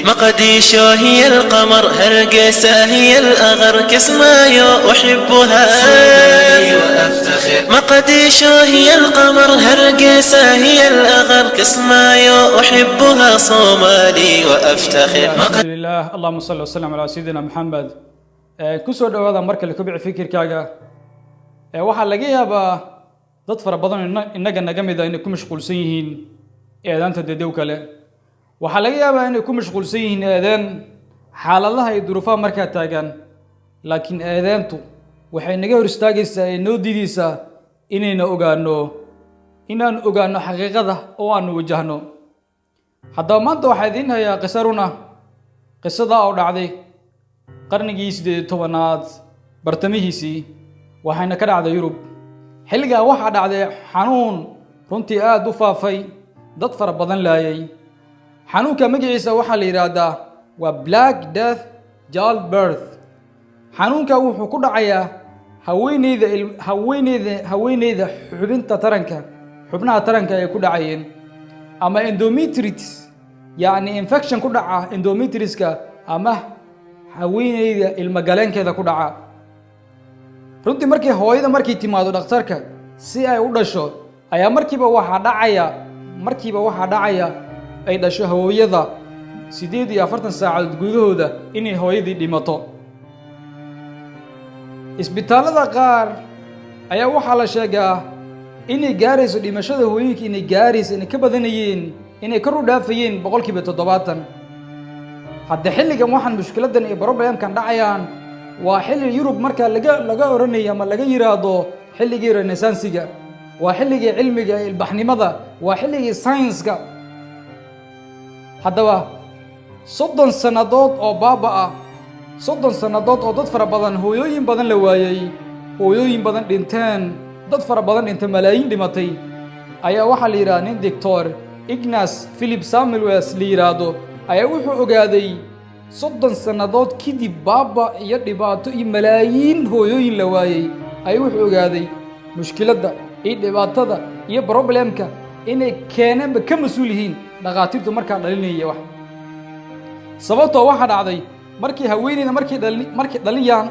مقديشو هي القمر هرقسة هي الأغر كسمايو أحبها صومالي وأفتخر مقديشو هي القمر هرقسة هي الأغر كسمايو أحبها صومالي وأفتخر الحمد لله اللهم صل وسلم على سيدنا محمد كسو دوادا marka la kobci fikirkaaga waxa laga yaabaa dad fara badan inaga naga mid ah inay ku mashquulsan yihiin eedaanta dadow kale waxa laga yaabaa inay ku mashquulsan yihiin eedaan xaaladaha ay duruufaha marka taagan laakiin eedaantu waxay naga hor istaagaysaa inoo diidaysaa inayna inaan ogaano xaqiiqada oo aan wajahno haddaba maanta waxaa idiin hayaa qisaruna qisada oo dhacday qarnigii 18aad bartamihiisii waxayna ka dhacday Yurub xilligaa waxaa dhacday xanuun runtii aad u faafay dad fara badan laayay xanuunka magaciisa waxaa la yiraahdaa waa Black Death Childbirth xanuunka wuxuu ku dhacayaa haweeneyda xubnaha taranka ay ku dhacayeen ama endometritis yani infection ku dhaca endometriska ama haweeneyda ilma galeenkeeda ku dhaca runtii markii timaado dhakhtarka si ay u dhasho ayaa markiiba waxa dhacaya ay dhasho hooyada 48 saacadood gudahooda inay hooyadii dhimato isbitaalada qaar ayaa waxa la sheegaa inay gaarayso dhimashada hooyinka inay ka badanayeen inay ka rudaafayeen 70%. hadda xilligan waxaan mushkiladan iyo problemkan dhacayaan waa xilli Yurub marka laga oranayo ama laga yiraahdo xilligii Renaissance-ga waa xilligii cilmiga iyo ilbaxnimada waa xilligii science-ka haddaba 30 sanadood oo baabaa 30 sanadood oo dad fara badan hooyooyin badan la waayay hooyooyin badan dhinteen dad fara badan dhintay malaayiin dhimatay ayaa waxa la yiraahdaa nin Dr. Ignaz Philipp Semmelweis la yiraahdo ayaa wuxuu ogaaday 30 sanadood kadib baaba iyo dhibaato iyo malaayiin hooyooyin la waayay ayuu wuxuu ogaaday mushkiladda iyo dhibaatada iyo problemka inay keeneen ka mas'uul yihiin dhaqaatiirtu marka dhalinayay wax sababtoo waxa dhacday markii haweeneyda markii dhaliyaan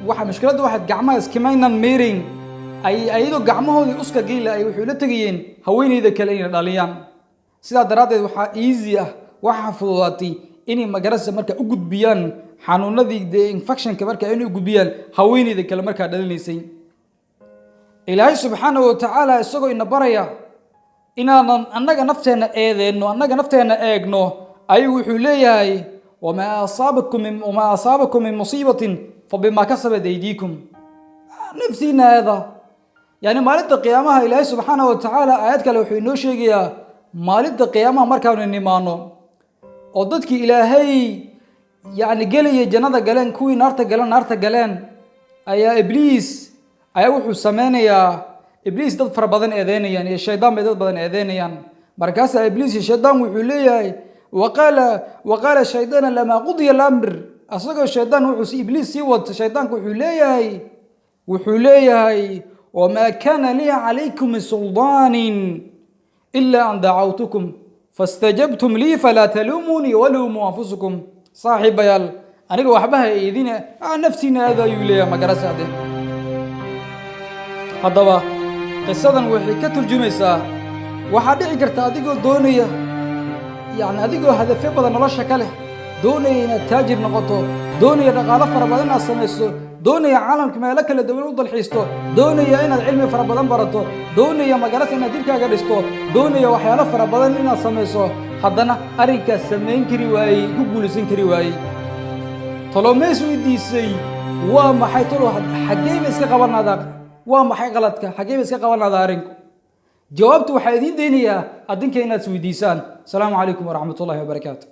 waxa mushkiladda waxa gacmaha iskimaynan meerin ayadoo gacmahoodii uska geela ay wuxuu la tagayeen haweeneyda kale inay dhaliyaan sida daraadeed waxa easy ah waxa fududaatay inay magarasa marka u gudbiyaan xanuunadii infectionka marka inay u gudbiyaan haweeneyda kale marka dhalinaysay Ilaahay subhanahu wa ta'ala isagoo ina baraya inaan annaga nafteena eegno ayuu wuxuu leeyahay wama asabakum min musibatin fabima kasabat aydikum nafsina hada yani maalinta qiyaamaha Ilaahay subhanahu wa ta'ala aayad kale wuxuu inoo sheegayaa maalinta qiyaamaha markaan nimaano oo dadkii Ilaahay yani galay jannada galeen kuwii naarta galeen ayaa Ibliis ayaa wuxuu sameynayaa Ibliis dad fara badan eedeynayaan iyo shaydaan dad badan eedeynayaan markaas Ibliis iyo shaydaan wuxuu leeyahay waqala shaydaan lama qudiya al-amr asagoo shaydaan wuxuu Ibliis si wada shaydaanku wuxuu leeyahay wama kana li alaykum sultanin illa an da'awtukum fastajabtum li fala talumuni walumu anfusakum saaxibayal aniga waxba hayidina nafsina aad ayuu leeyahay magarasadeen haddaba qisadan waxay ka turjumaysaa waxa dhici karta adigoo doonaya adigoo hadafyo badan nolosha kale doonaya inaad taajir noqoto doonaya dhaqaale fara badan inaad samayso doonaya caalamka meelo kala duwan u dalxiisto doonaya inaad cilmi fara badan barato doonaya magarasa inaad jirkaaga dhisto doonaya waxyaalo fara badan inaad samayso haddana arrinkaas samayn kari waayey ku guulaysan kari waayey talomeys weydiisay waa maxay talo xaggee iska qabanadaa waa maxay qaladka xaggee iska qabanadaa arrinku jawaabtu waxaa idiin deynayaa adinka inaad isweydiisaan asalaamu calaykum waraxmatullaahi wabarakaatu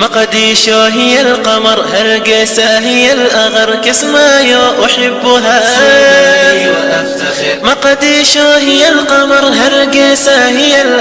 مقديشو هي القمر هرقسة هي الأغر كسمايو أحبها صومالي وأفتخر مقديشو هي القمر هرقسة هي الأغر